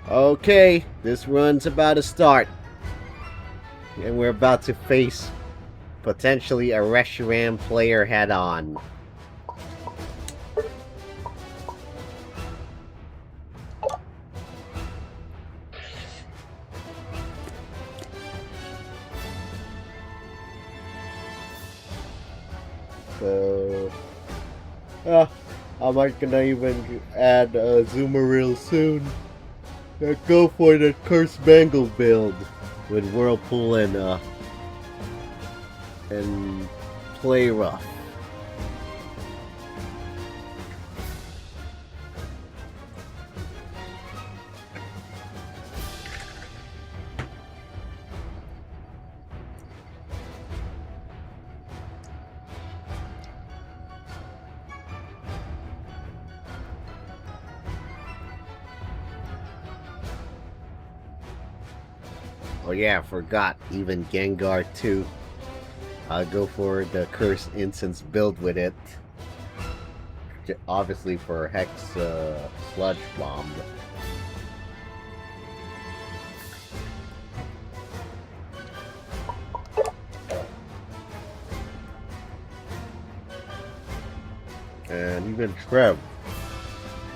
Okay, this run's about to start. And we're about to face potentially a Reshiram player head on. So, I'm not gonna even add Zoomeril soon. Go for the Cursed Bangle build with Whirlpool and Play Rough. Oh yeah, I forgot, even Gengar too. I'll go for the Cursed Incense build with it. Obviously for Hex Sludge Bomb. And even Trev.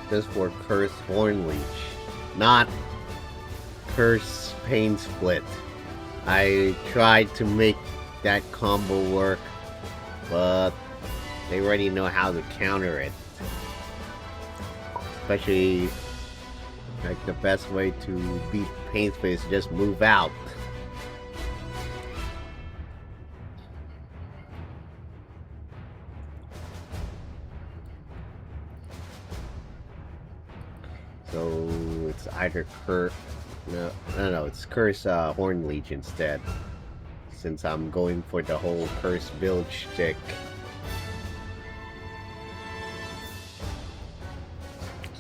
This for Curse Horn Leech. Not Curse Pain Split. I tried to make that combo work, but they already know how to counter it. Especially, like, the best way to beat Pain Split is just move out. So it's either no, it's Curse Horn Leech instead. Since I'm going for the whole Curse build shtick.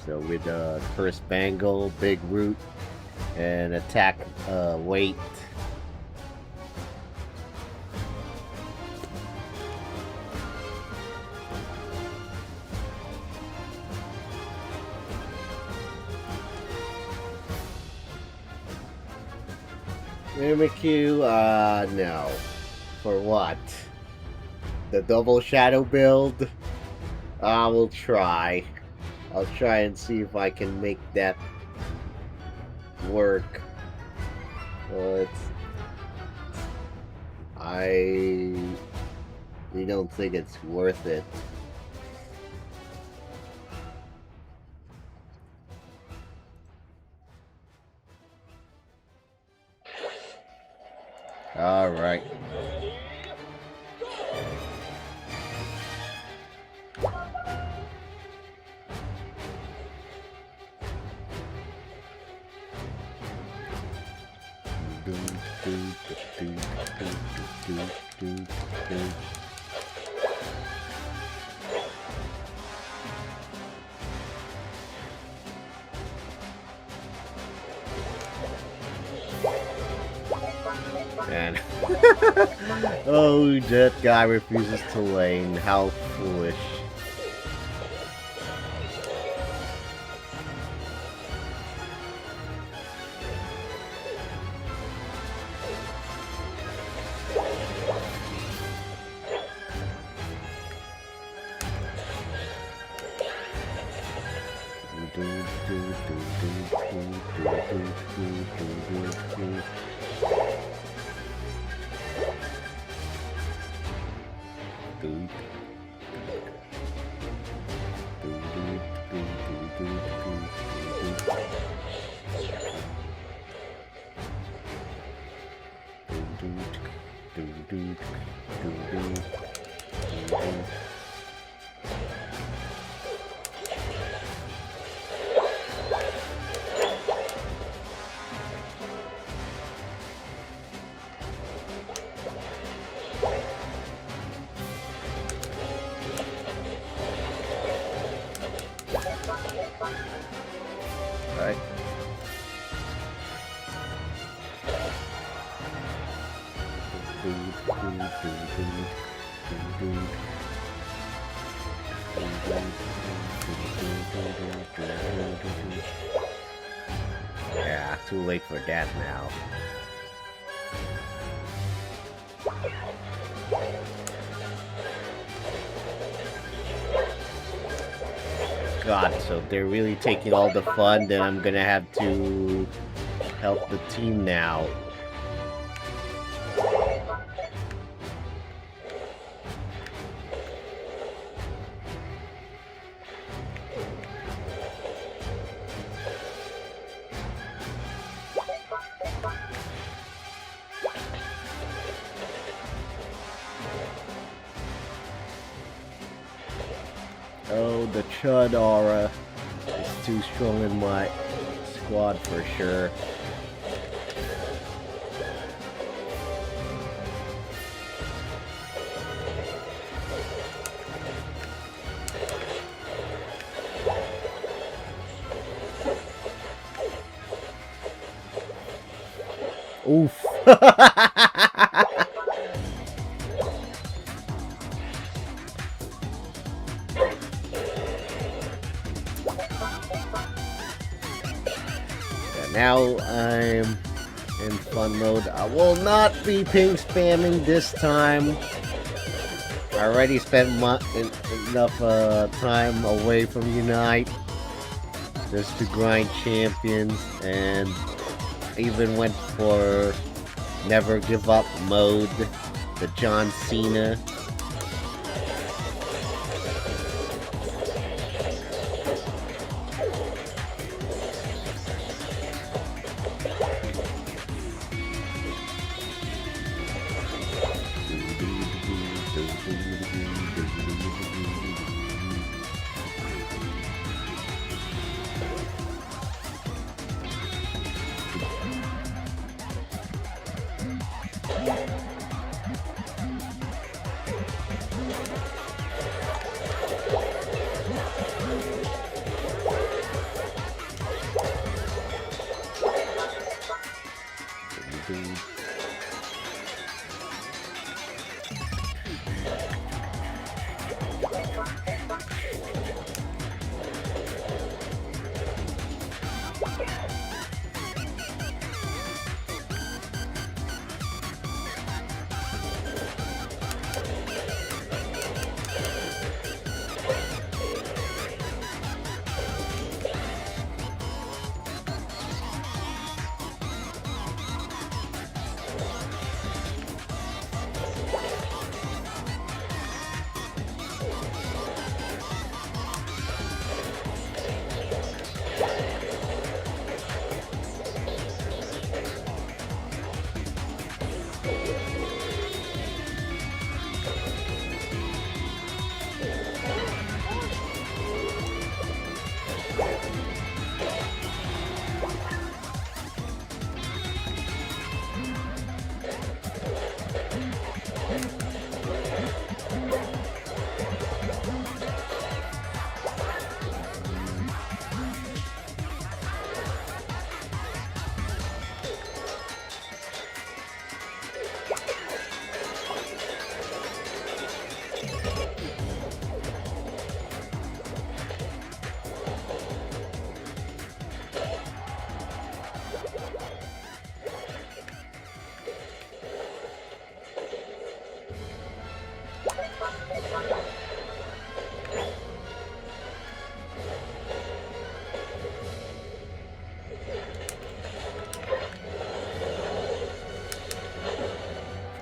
So with Curse Bangle, Big Root, and attack weight. Mimikyu, no. For what? The double shadow build? I will try. I'll try and see if I can make that work. But I don't think it's worth it. All right. And oh, that guy refuses to lane. How foolish. Right. too late for that now. God, so they're really taking all the fun, then I'm gonna have to help the team now. Oh, the Chud aura is too strong in my squad for sure. Oof. Now I'm in fun mode. I will not be ping spamming this time. I already spent enough time away from Unite just to grind champions, and even went for never give up mode, the John Cena.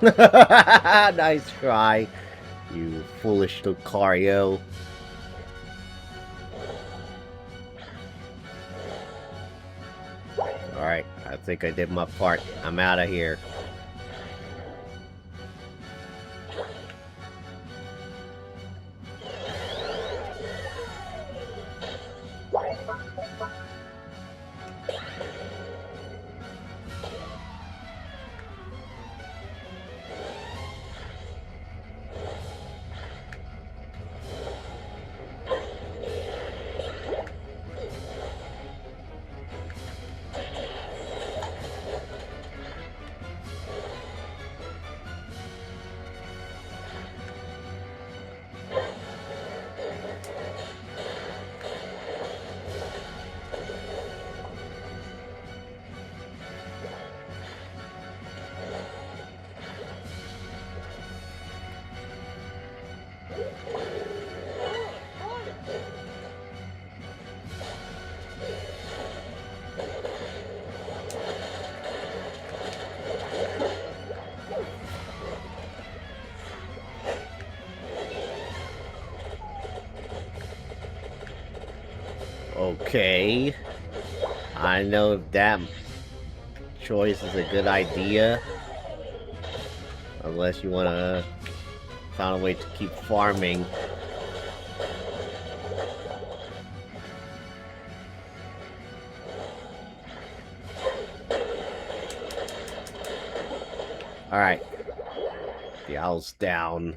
Nice try, you foolish Lucario. Alright, I think I did my part. I'm out of here. Okay. I know if that choice is a good idea. Unless you want to find a way to keep farming. Alright. The owl's down.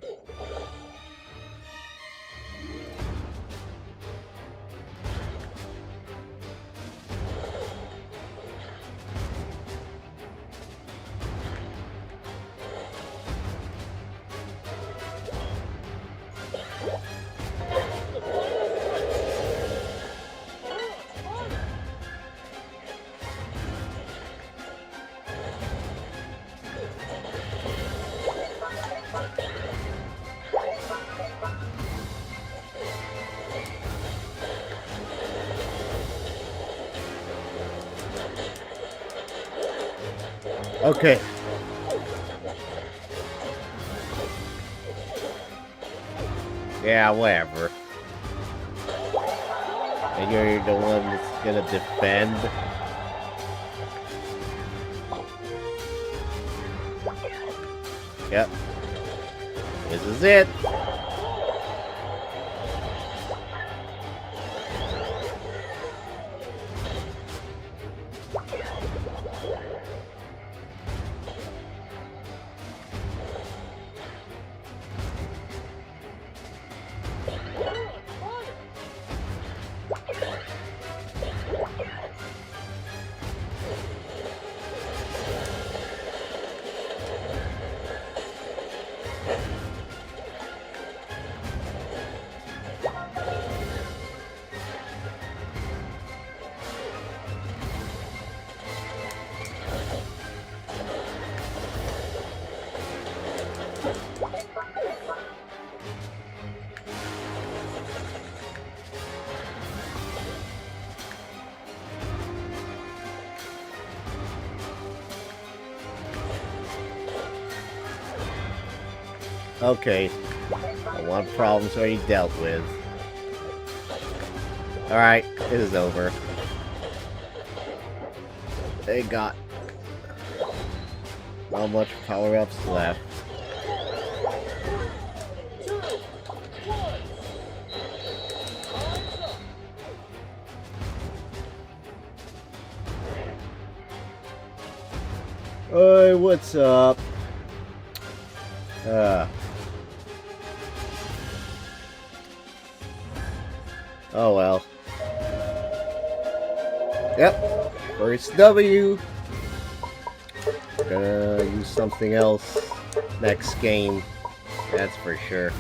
Okay. Yeah, whatever. And you're the one that's gonna defend. Yep. This is it. Okay. One problem's already dealt with. Alright, it is over. They got not much power-ups left. Hey, what's up? Oh well. Yep. First W. Gonna use something else next game. That's for sure.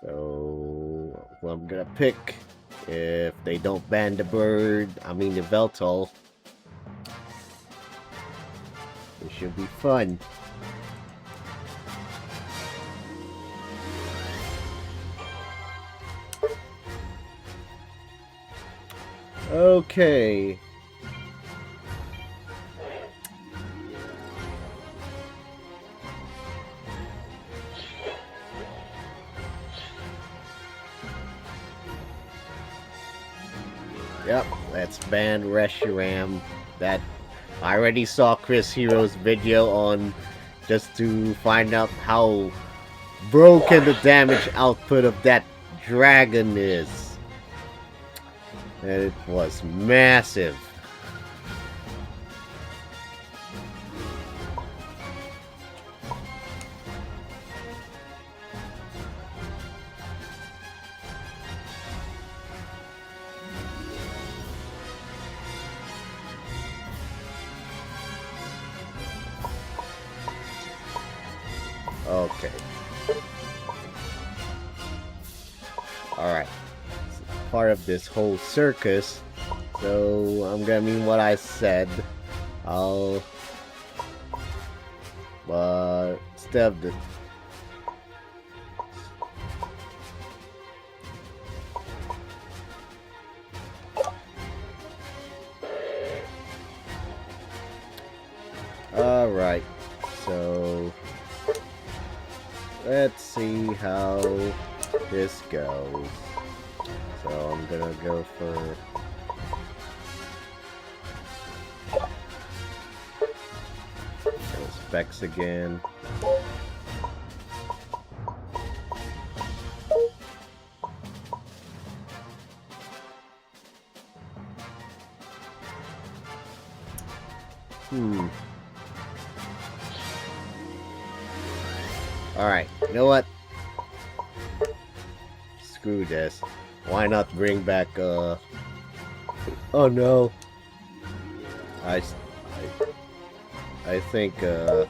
So, what I'm gonna pick, if they don't ban the bird, I mean the Veltal, it should be fun. Okay. Yep, let's ban Reshiram. That I already saw Chris Hero's video on just to find out how broken the damage output of that dragon is. And it was massive. Okay. Alright. Part of this whole circus. So I'm gonna mean what I said. I'll instead of the Alright, so let's see how this goes. So I'm gonna go for specs again. Alright, you know what? Screw this. Why not bring back, oh no. I think, I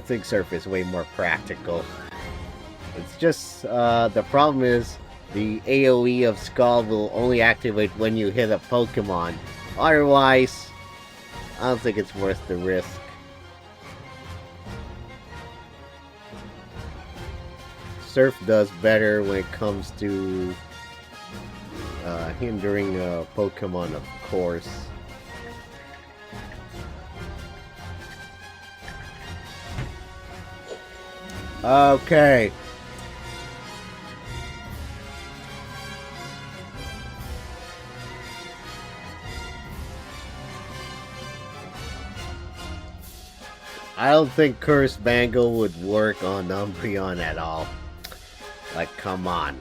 think Surf is way more practical. It's just, the problem is, the AoE of Skull will only activate when you hit a Pokemon. Otherwise, I don't think it's worth the risk. Surf does better when it comes to hindering a Pokemon, of course. Okay. I don't think Curse Bangle would work on Umbreon at all. Like, come on.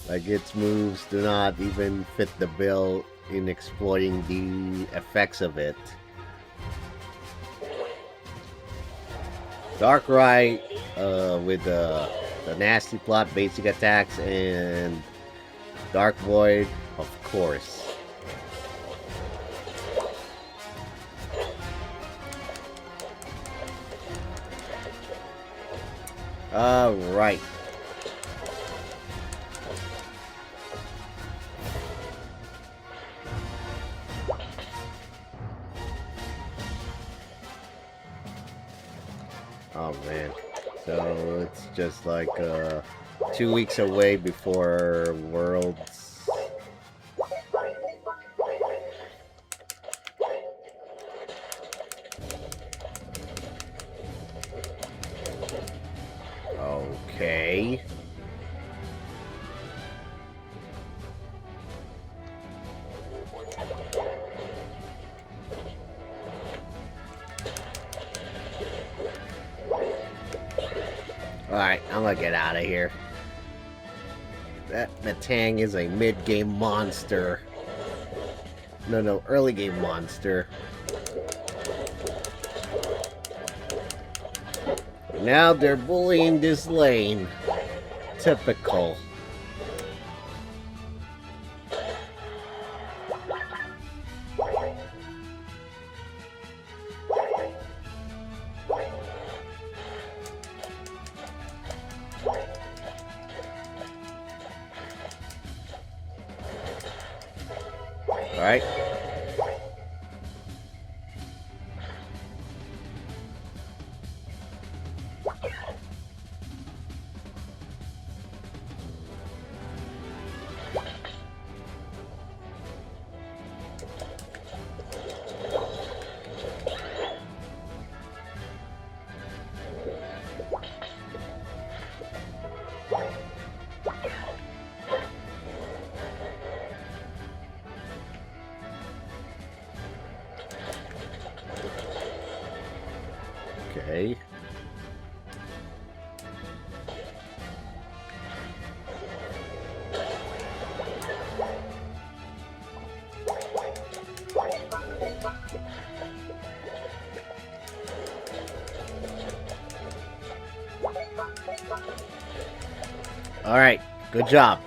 Like, its moves do not even fit the bill in exploiting the effects of it. Darkrai, with the nasty plot basic attacks, and Dark Void, of course. Alright. Oh man. So it's just like 2 weeks away before Worlds. Okay. Alright, I'm gonna get out of here. That Metang is a mid-game monster. No, early game monster. Now they're bullying this lane. Typical. Alright. Okay. All right, good job.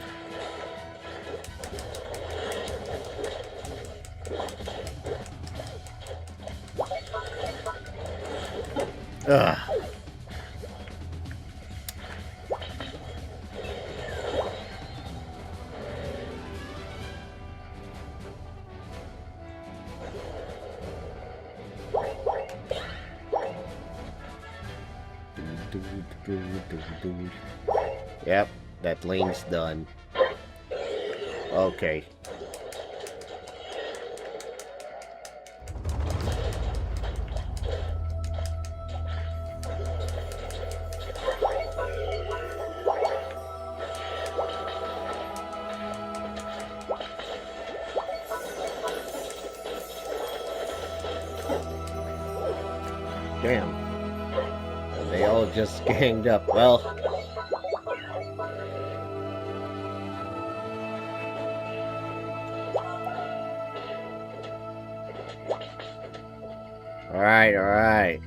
Ugh. Yep, that lane's done. Okay. Damn. And they all just ganged up. Well. Alright, alright.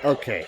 Okay.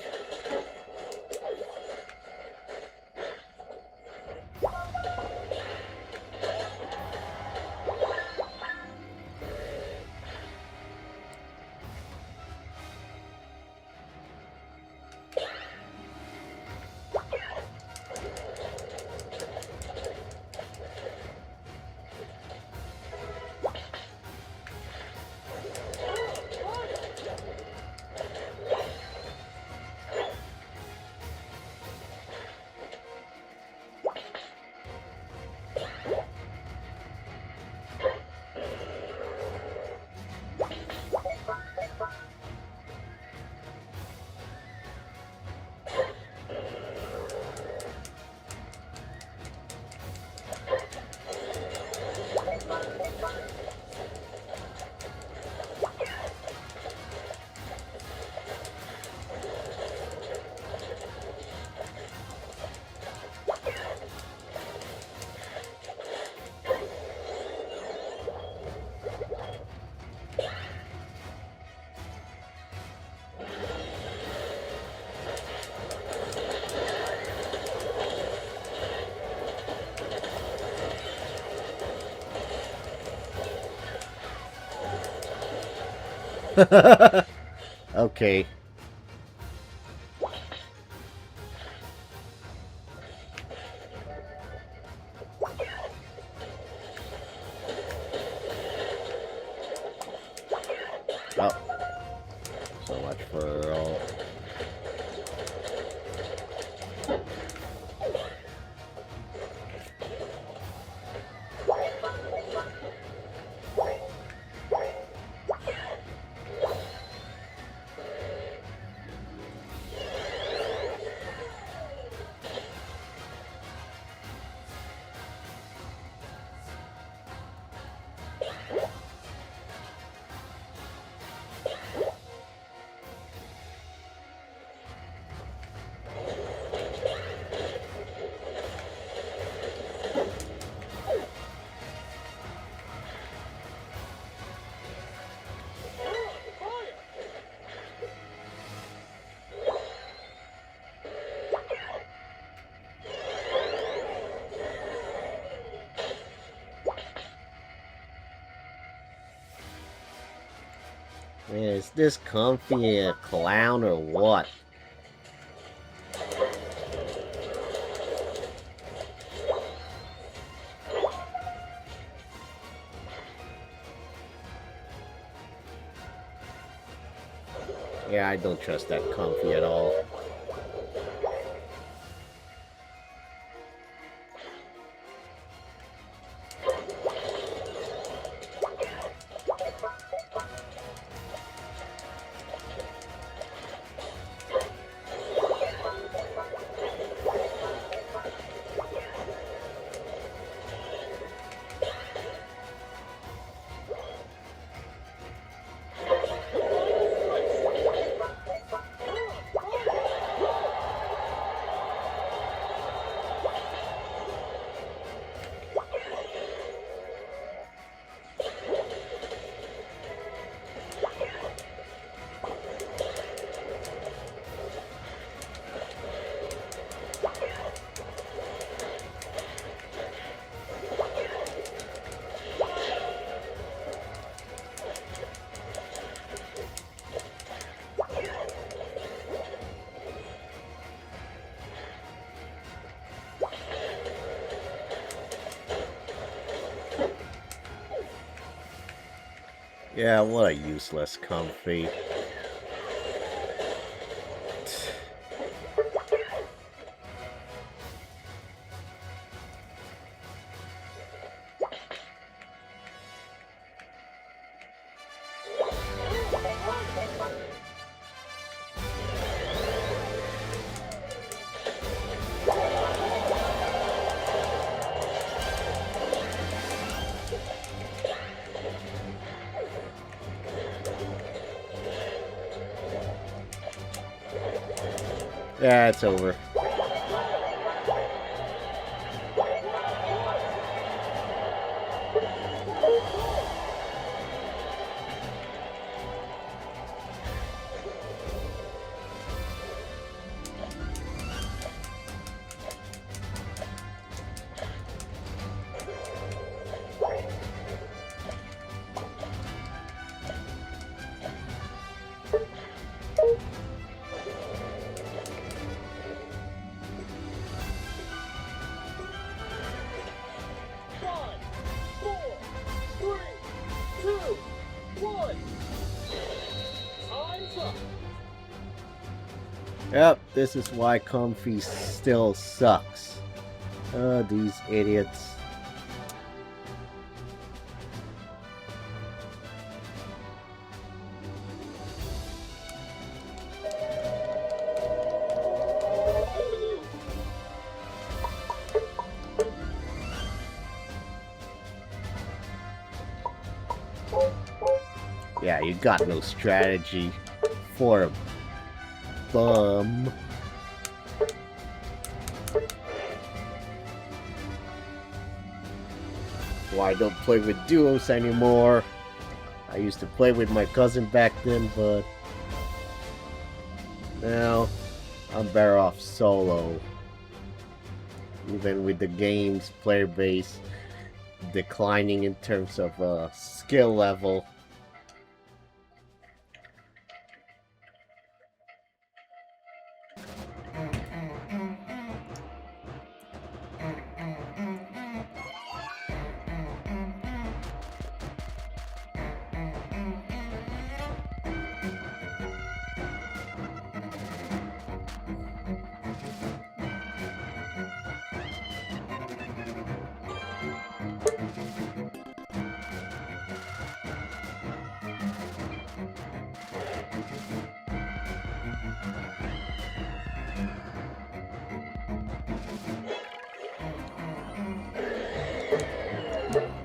Okay. Oh. So much for all. Man, is this Comfy a clown or what? Yeah, I don't trust that Comfy at all. Yeah, what a useless comfy. Yeah, it's over. Yep, this is why Comfy still sucks. These idiots. Yeah, you got no strategy for a bum. Why I don't play with duos anymore. I used to play with my cousin back then, but now I'm better off solo. Even with the game's player base declining in terms of skill level.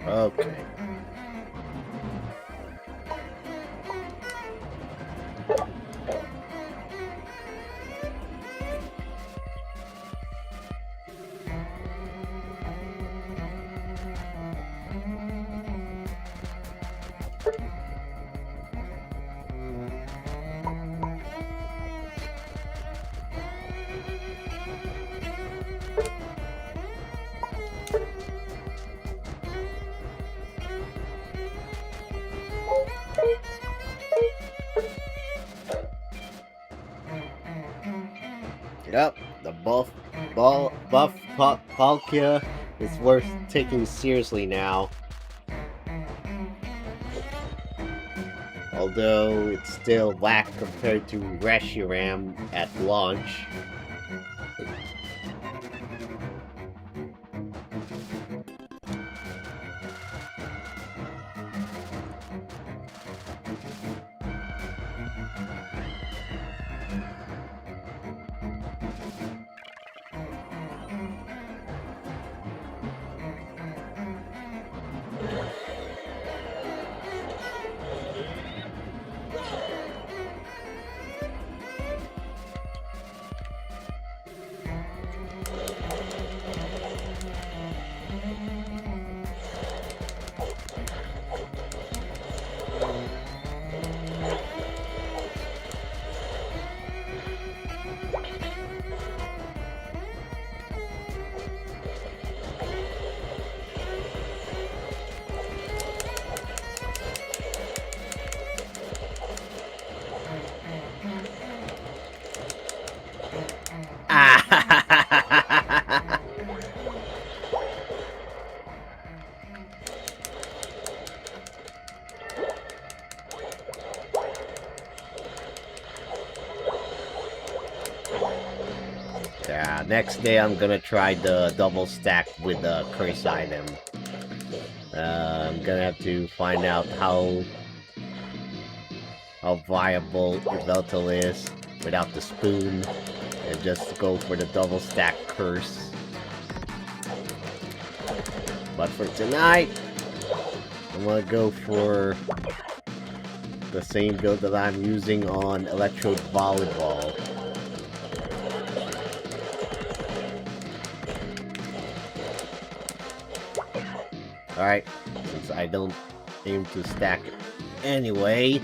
Okay. Yep, the buff Palkia is worth taking seriously now. Although it's still whack compared to Reshiram at launch. Yeah, next day I'm gonna try the double stack with the curse item. I'm gonna have to find out how viable Veltal is without the spoon, and just go for the double stack curse. But for tonight, I'm gonna go for the same build that I'm using on Electrode Volleyball. Alright, since I don't aim to stack anyway.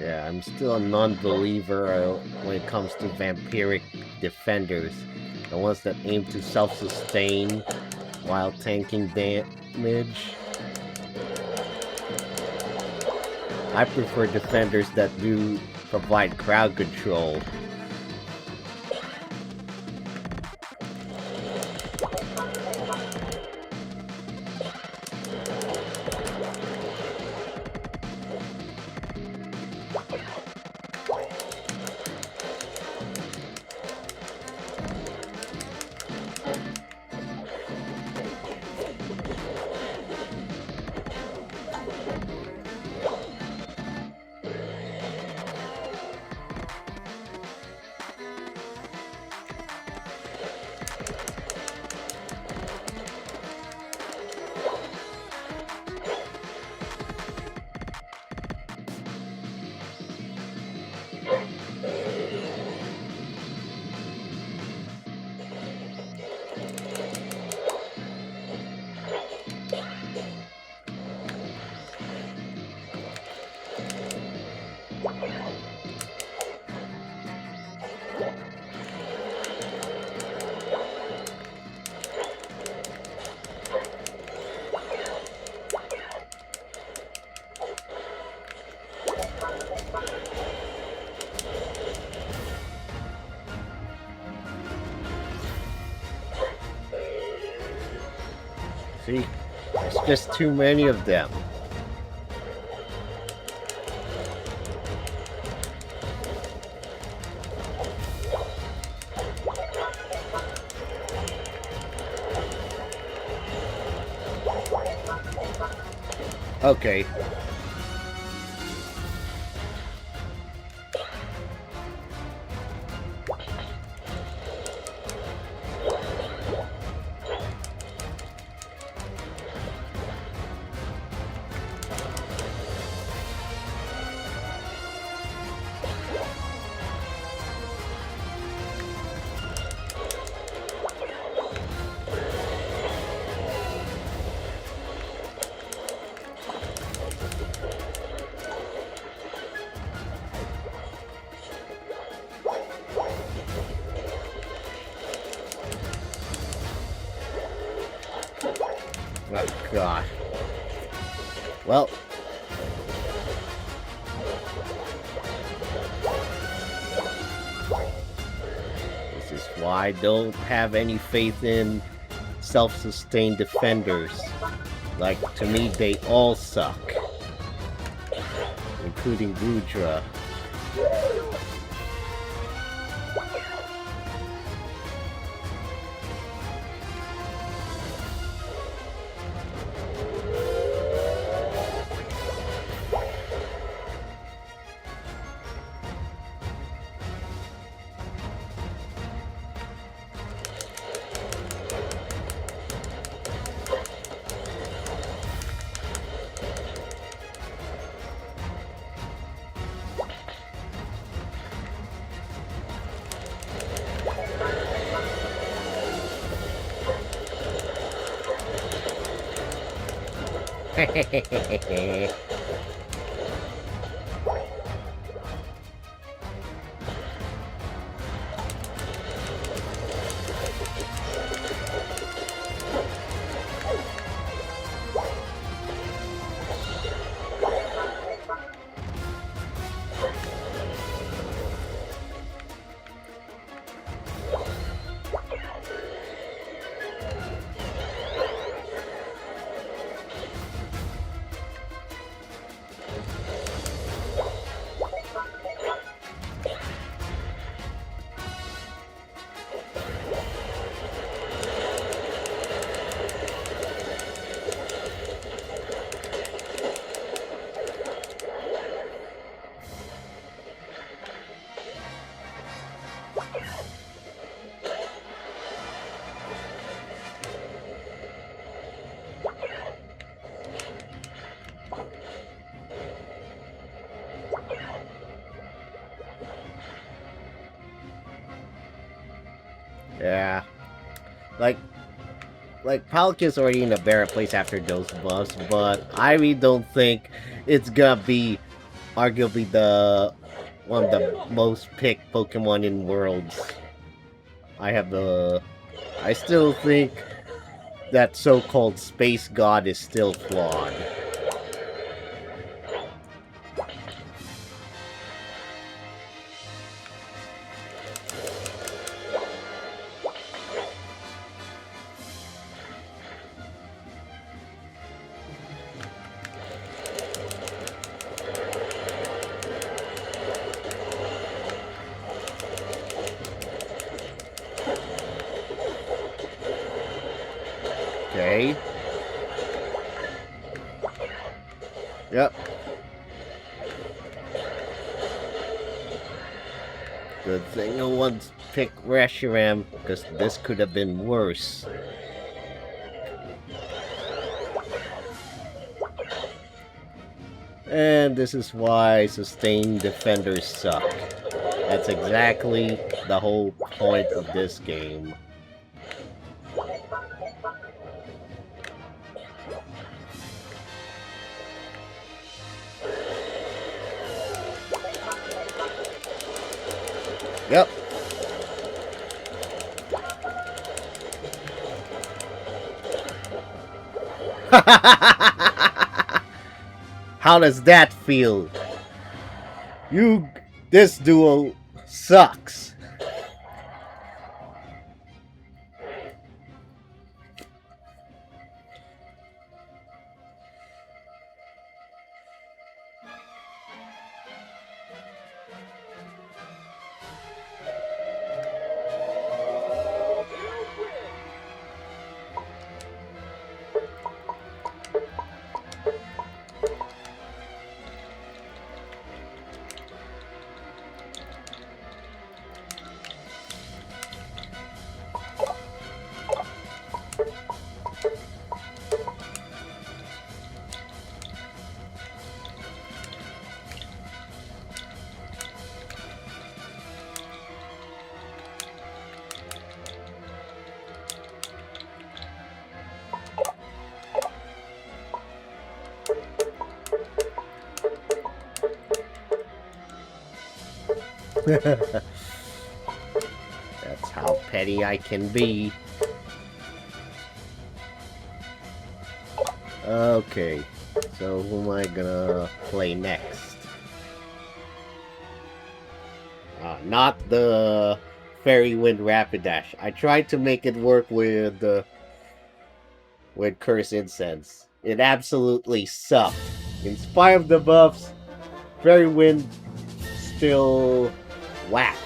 Yeah, I'm still a non-believer when it comes to vampiric defenders. The ones that aim to self-sustain while tanking damage. I prefer defenders that do provide crowd control. See? There's just too many of them. Okay. Oh god. Well. This is why I don't have any faith in self-sustained defenders. Like, to me, they all suck. Including Rudra. Yeah. Like, Pelican's already in a better place after those buffs, but I really don't think it's gonna be arguably the one of the most picked Pokemon in Worlds. I still think that so-called Space God is still flawed. Okay. Yep. Good thing no one's picked Reshiram, because this could have been worse. And this is why sustained defenders suck. That's exactly the whole point of this game. Yep. How does that feel? This duo sucks. That's how petty I can be. Okay, so who am I gonna play next? Not the Fairy Wind Rapidash. I tried to make it work with Curse Incense. It absolutely sucked. In spite of the buffs, Fairy Wind still whack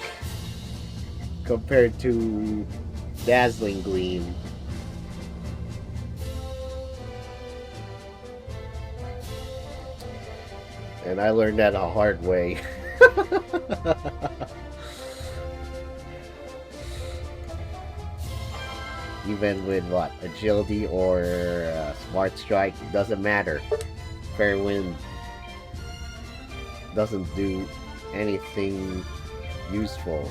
compared to Dazzling Gleam. And I learned that a hard way. Even with what? Agility or Smart Strike, doesn't matter. Fair Wind doesn't do anything useful.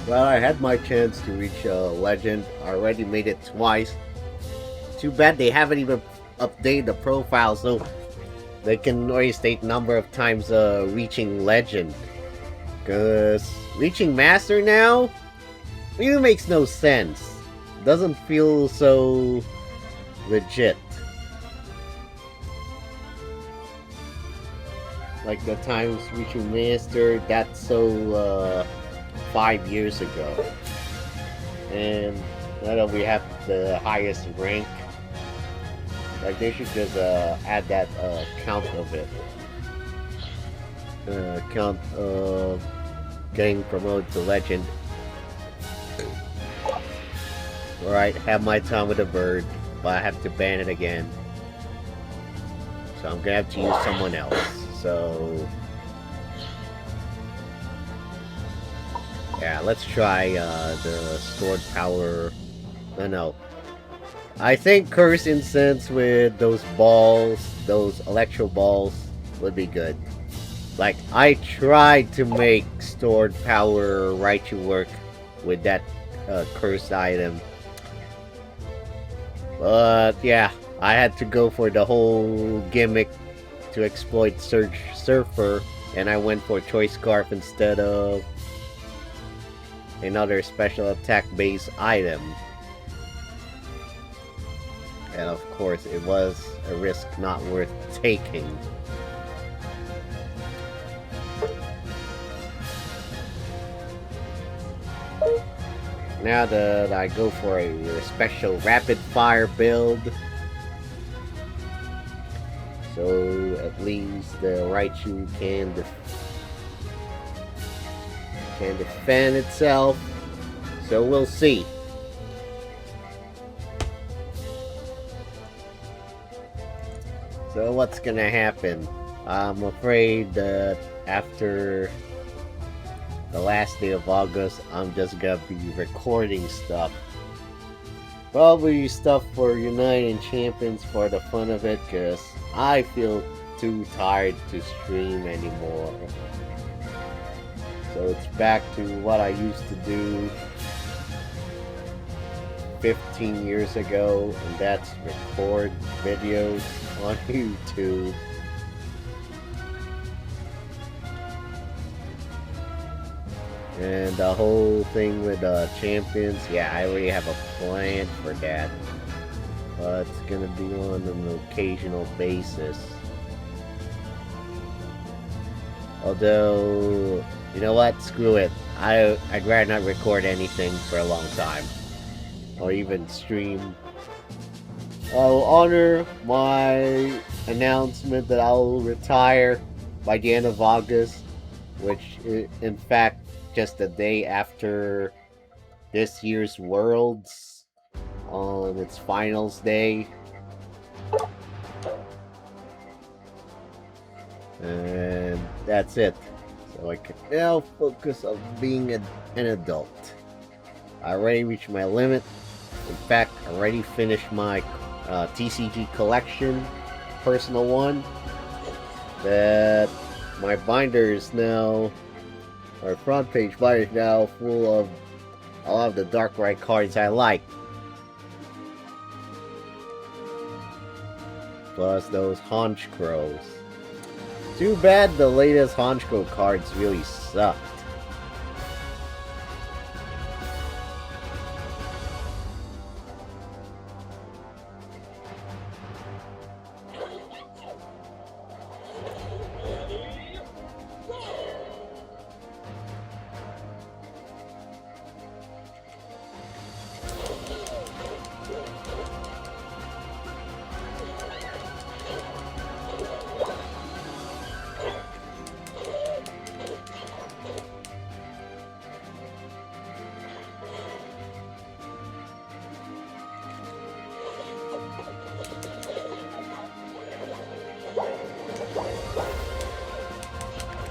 Well, I had my chance to reach Legend. I already made it twice. Too bad they haven't even updated the profile, so they can already state number of times reaching Legend. Cause reaching Master now really makes no sense. Doesn't feel so legit. Like the times reaching Master, that's so 5 years ago. And now that we have the highest rank, like they should just add that count of it. Count of getting promoted to Legend. Alright, have my time with the bird, but I have to ban it again. So I'm gonna have to use someone else. So yeah, let's try the stored power. No. I think Curse Incense with those balls, those electro balls, would be good. Like, I tried to make stored power Raichu work with that cursed item. But yeah, I had to go for the whole gimmick to exploit Surfer, and I went for Choice Scarf instead of another special attack based item. And of course, it was a risk not worth taking. Now that I go for a special rapid fire build, so at least the Raichu can defend itself. So we'll see. So what's gonna happen? I'm afraid that after the last day of August, I'm just gonna be recording stuff. Probably stuff for United Champions for the fun of it, because I feel too tired to stream anymore. So it's back to what I used to do 15 years ago, and that's record videos on YouTube. And the whole thing with champions, yeah, I already have a plan for that. But it's gonna be on an occasional basis. Although, you know what? Screw it. I'd rather not record anything for a long time. Or even stream. I'll honor my announcement that I'll retire by the end of August, which in fact just the day after this year's Worlds on its finals day. And that's it. So I can now focus on being an adult. I already reached my limit. In fact, I already finished my TCG collection, personal one. That my binder is now, our front page binder is now full of a lot of the Darkrai cards I like. Plus those Honchkrows. Too bad the latest Honchkrow cards really sucked.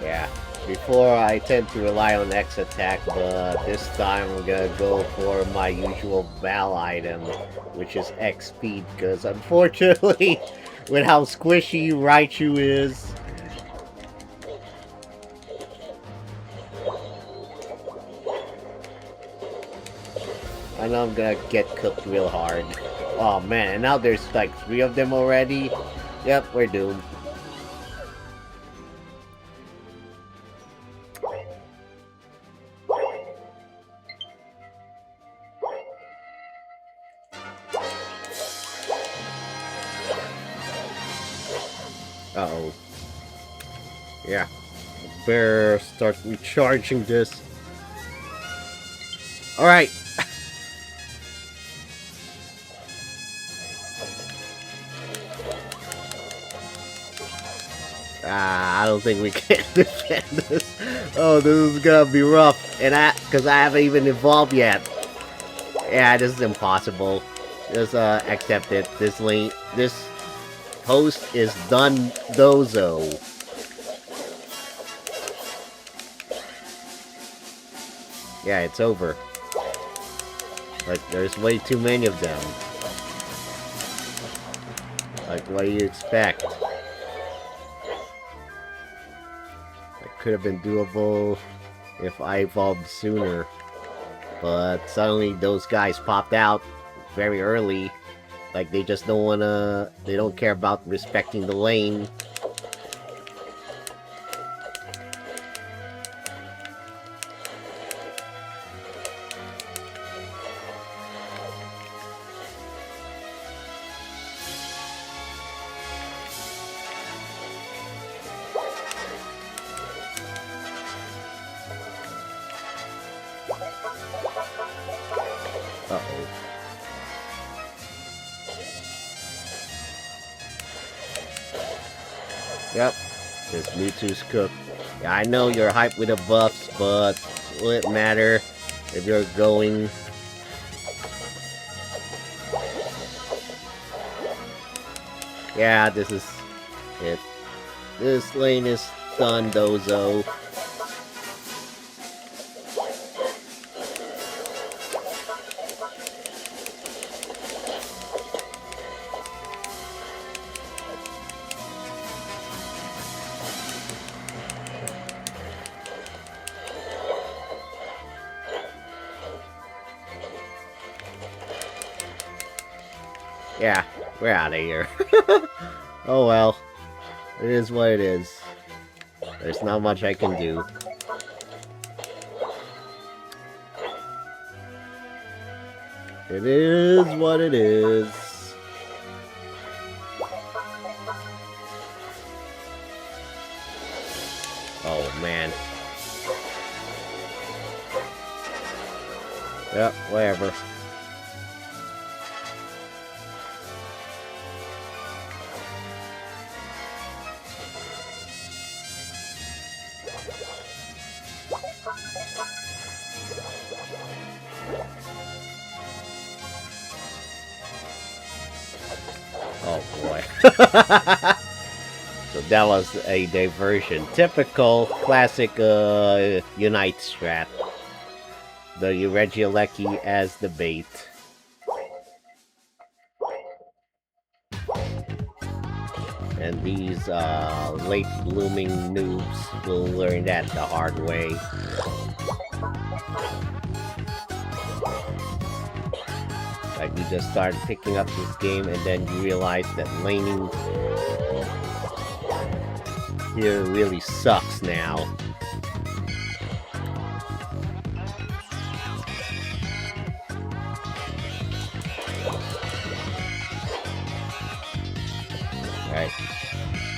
Yeah, before I tend to rely on X attack, but this time I'm gonna go for my usual Val item, which is X speed, because unfortunately, with how squishy Raichu is, I know I'm gonna get cooked real hard. Oh man, and now there's like 3 of them already. Yep, we're doomed. Uh-oh. Yeah. Better start recharging this. Alright. I don't think we can defend this. Oh, this is gonna be rough. And because I haven't even evolved yet. Yeah, this is impossible. Just accept it. This host is done dozo. Yeah, it's over. Like, there's way too many of them. Like, what do you expect? It could have been doable if I evolved sooner. But suddenly those guys popped out very early. Like, they just don't wanna... They don't care about respecting the lane. Uh-oh. Yep. This Mewtwo's cooked. Yeah, I know you're hyped with the buffs, but will it matter if you're going... Yeah, this is it. This lane is done, Dozo. Yeah, we're out of here. Oh well. It is what it is. There's not much I can do. It is what it is. Oh man. Yep, whatever. Oh boy. So that was a diversion. Typical classic Unite strat. The Regieleki as the bait. And these late blooming noobs will learn that the hard way. Like, you just start picking up this game and then you realize that laning here really sucks now. Alright.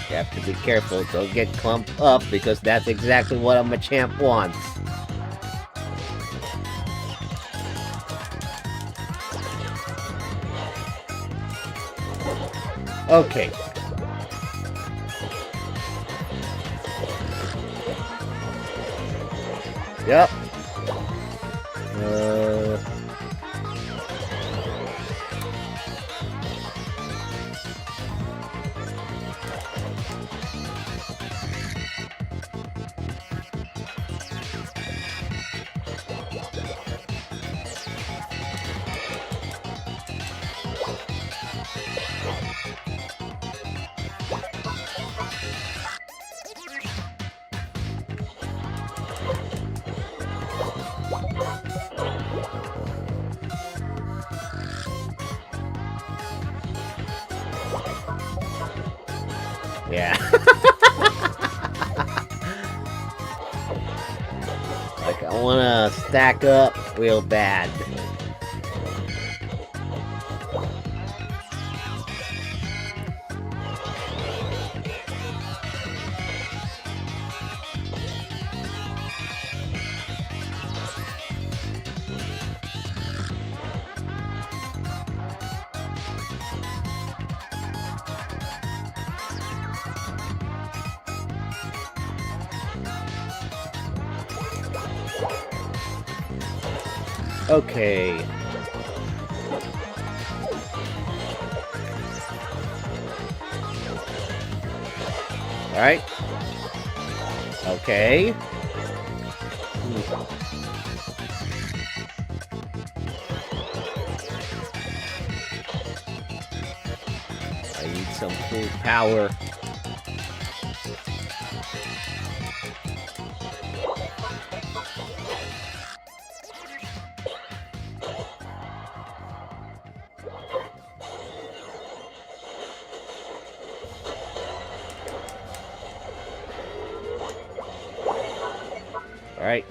You have to be careful, don't get clumped up, because that's exactly what a Machamp wants. Okay. Yep. Yeah. Like, I wanna stack up real bad. Okay. Alright. Okay. I need some full power. All right.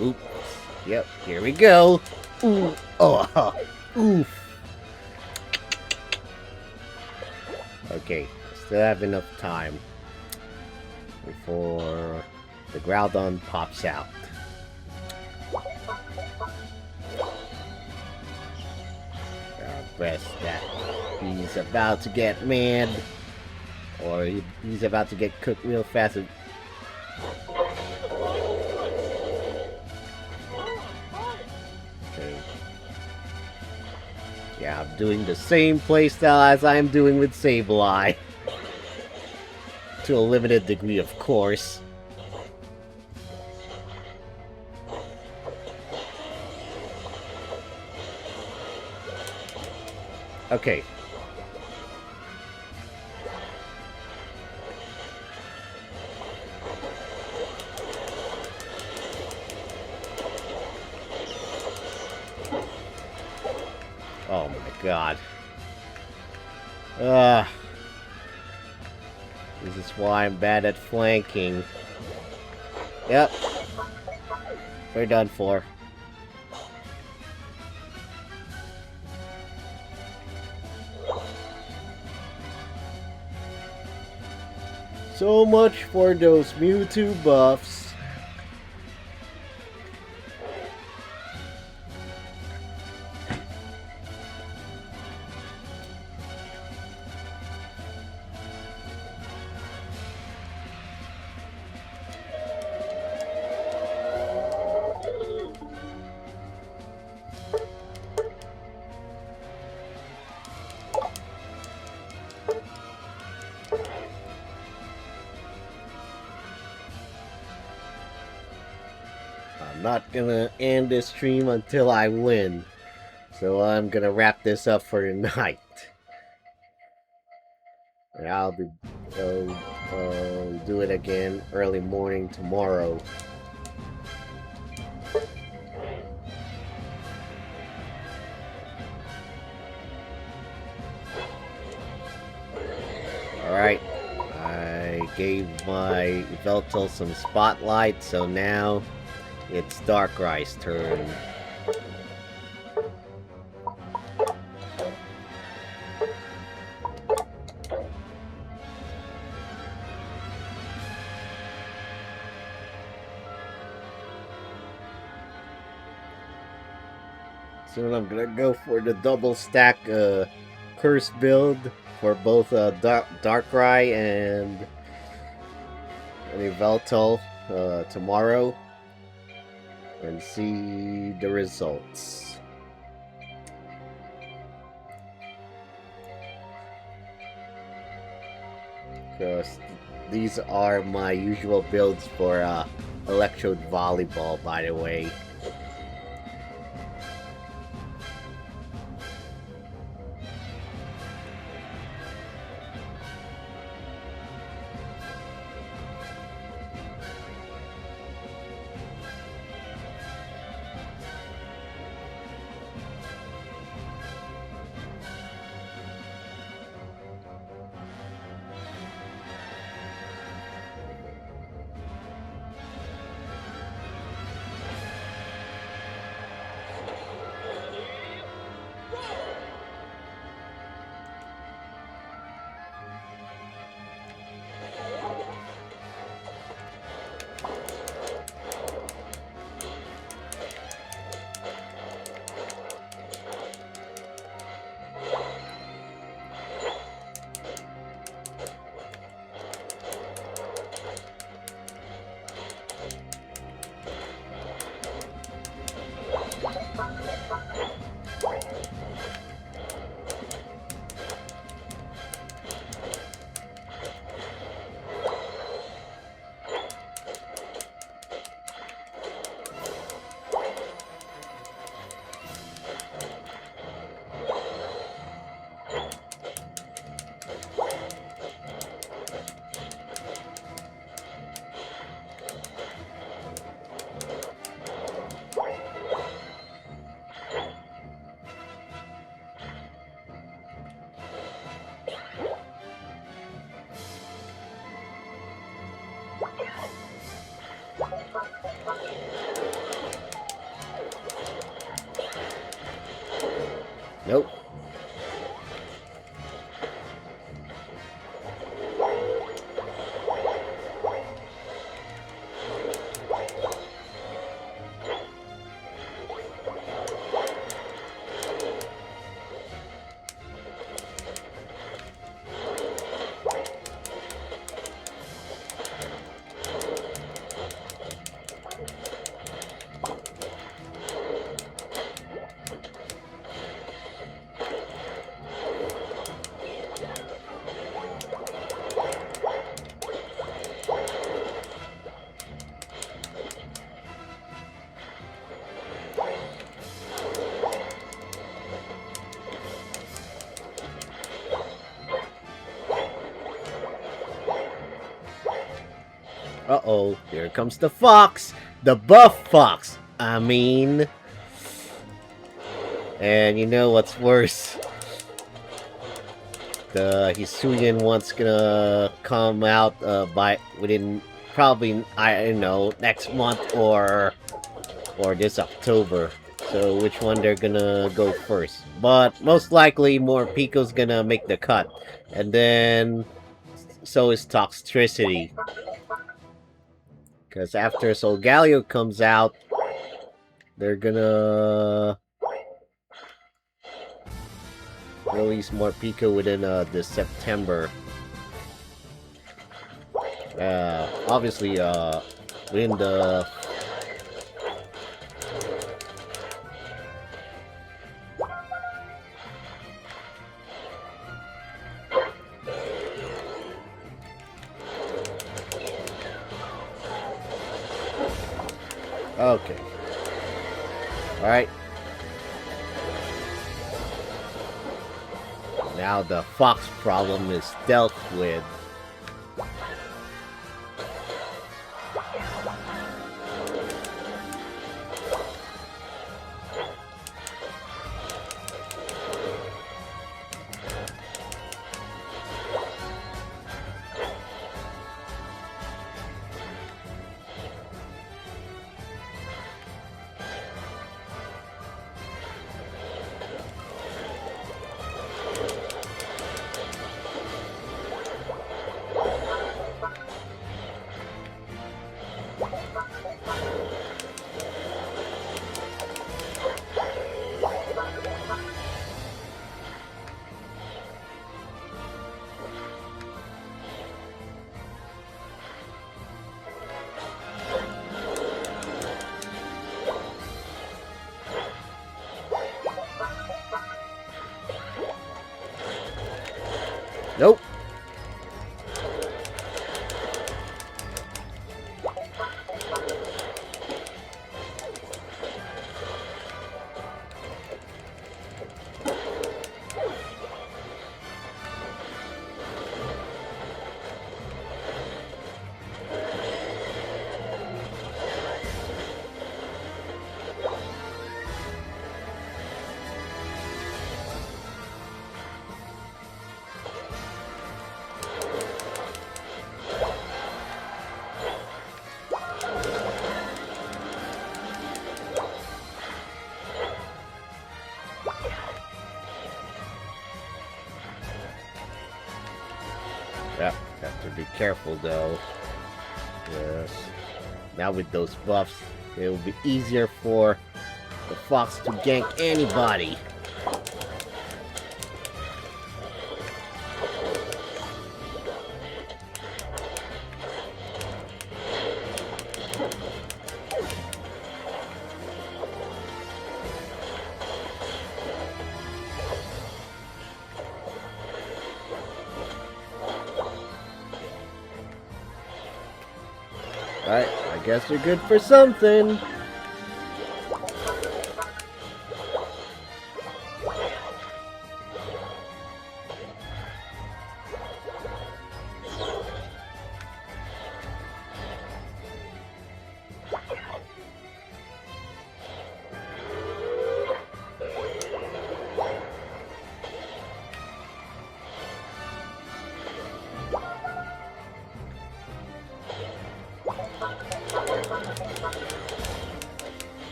Oops. Yep, here we go. Ooh. Oh, oof. Okay, still have enough time before the Groudon pops out. Best that he's about to get mad, or he's about to get cooked real fast. Okay. Yeah, I'm doing the same playstyle as I'm doing with Sableye. To a limited degree, of course. Okay. Oh my god. This is why I'm bad at flanking. Yep. We're done for. So much for those Mewtwo buffs. I'm not gonna end this stream until I win. So I'm gonna wrap this up for tonight. And I'll be do it again early morning tomorrow. Alright. I gave my Veltal some spotlight, so now it's Darkrai's turn. Soon I'm gonna go for the double stack curse build for both Darkrai and Veltal tomorrow and see the results. Because these are my usual builds for Electrode Volleyball, by the way. Nope. Uh-oh, here comes the fox! The buff fox! I mean... And you know what's worse? The Hisuian one's gonna come out within probably, I don't know, next month or this October. So which one they're gonna go first? But most likely Morpiko's gonna make the cut. And then so is Toxtricity. Because after Solgaleo comes out, they're gonna release Morpeko within this September. Obviously, within the okay. Alright. Now the fox problem is dealt with. Nope. Yeah, have to be careful though. Yes. Now with those buffs, it will be easier for the fox to gank anybody. Alright, I guess you're good for something.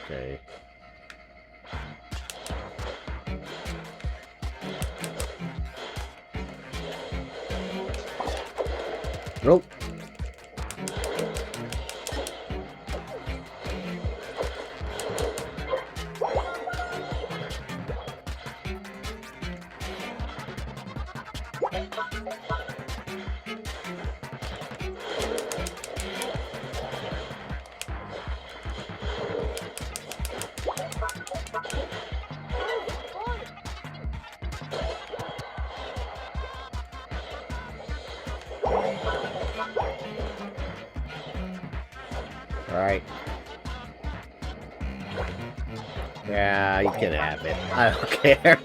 Okay. Nope. Alright. Yeah, you can have it. I don't care.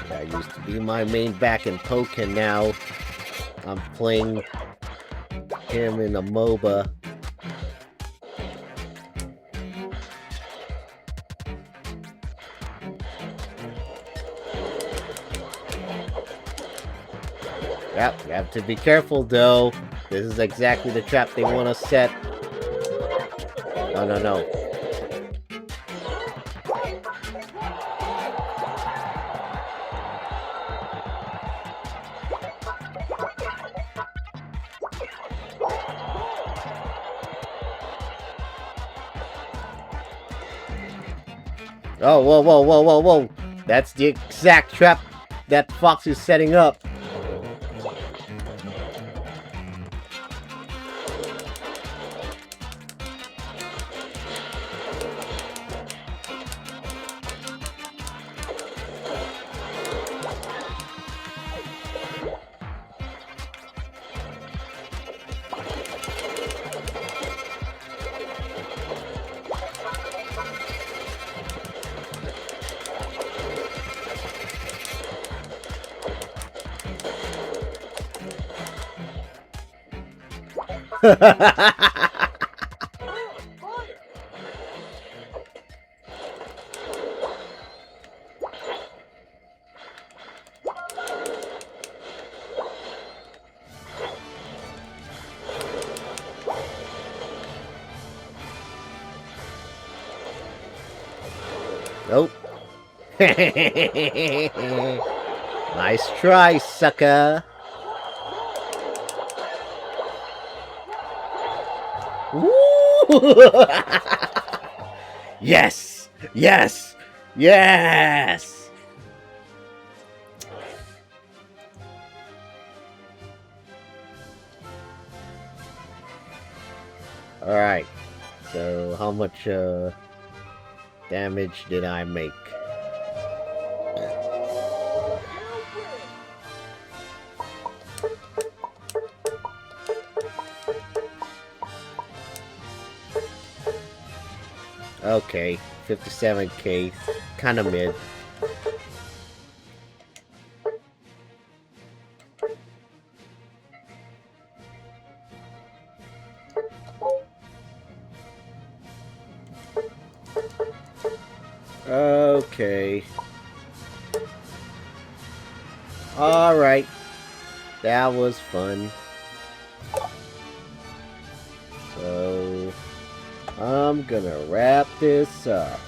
That used to be my main back and poke, and now I'm playing him in a MOBA. Yep, you have to be careful though. This is exactly the trap they want to set. No, no, no. Oh, whoa, whoa, whoa, whoa, whoa. That's the exact trap that Fox is setting up. Nope. Nice try, sucker. Yes! Yes! Yes! Alright. So, how much damage did I make? Okay, 57k, kind of mid. Okay. Alright. That was fun. So, I'm gonna wrap this up.